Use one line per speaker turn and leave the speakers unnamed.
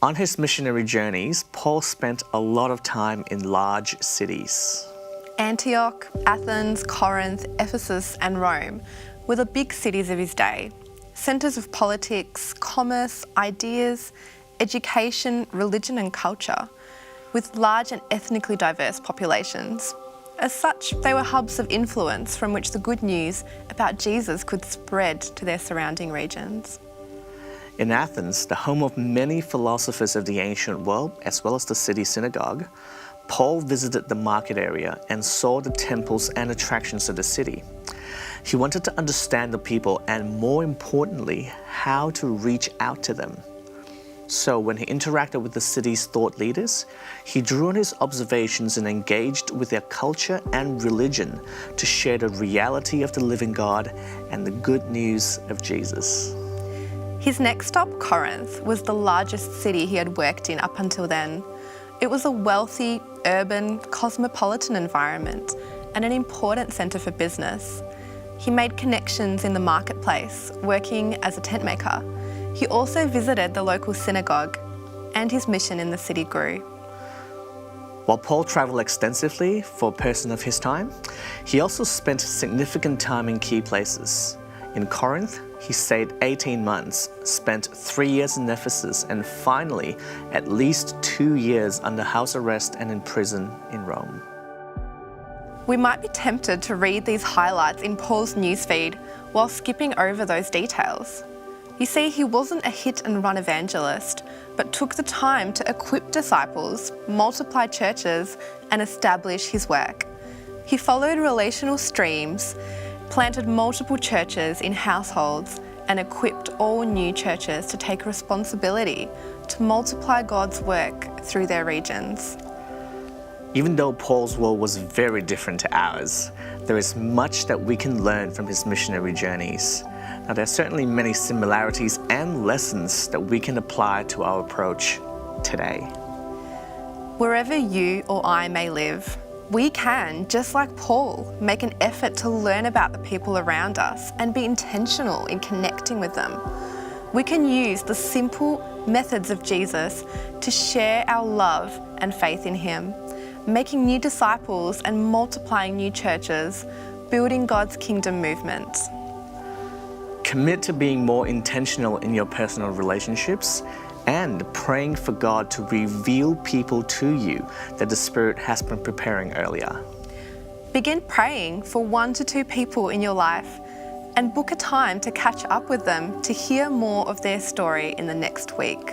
On his missionary journeys, Paul spent a lot of time in large cities.
Antioch, Athens, Corinth, Ephesus and Rome were the big cities of his day, centres of politics, commerce, ideas, education, religion and culture, with large and ethnically diverse populations. As such, they were hubs of influence from which the good news about Jesus could spread to their surrounding regions.
In Athens, the home of many philosophers of the ancient world, as well as the city synagogue, Paul visited the market area and saw the temples and attractions of the city. He wanted to understand the people and, more importantly, how to reach out to them. So when he interacted with the city's thought leaders, he drew on his observations and engaged with their culture and religion to share the reality of the living God and the good news of Jesus.
His next stop, Corinth, was the largest city he had worked in up until then. It was a wealthy, urban, cosmopolitan environment and an important centre for business. He made connections in the marketplace, working as a tent maker. He also visited the local synagogue, and his mission in the city grew.
While Paul travelled extensively for a person of his time, he also spent significant time in key places. In Corinth, he stayed 18 months, spent 3 years in Ephesus, and finally, at least 2 years under house arrest and in prison in Rome.
We might be tempted to read these highlights in Paul's newsfeed while skipping over those details. You see, he wasn't a hit-and-run evangelist, but took the time to equip disciples, multiply churches, and establish his work. He followed relational streams, planted multiple churches in households, and equipped all new churches to take responsibility to multiply God's work through their regions.
Even though Paul's world was very different to ours, there is much that we can learn from his missionary journeys. Now, there are certainly many similarities and lessons that we can apply to our approach today.
Wherever you or I may live, we can, just like Paul, make an effort to learn about the people around us and be intentional in connecting with them. We can use the simple methods of Jesus to share our love and faith in him, making new disciples and multiplying new churches, building God's kingdom movement.
Commit to being more intentional in your personal relationships and praying for God to reveal people to you that the Spirit has been preparing earlier.
Begin praying for 1 to 2 people in your life and book a time to catch up with them to hear more of their story in the next week.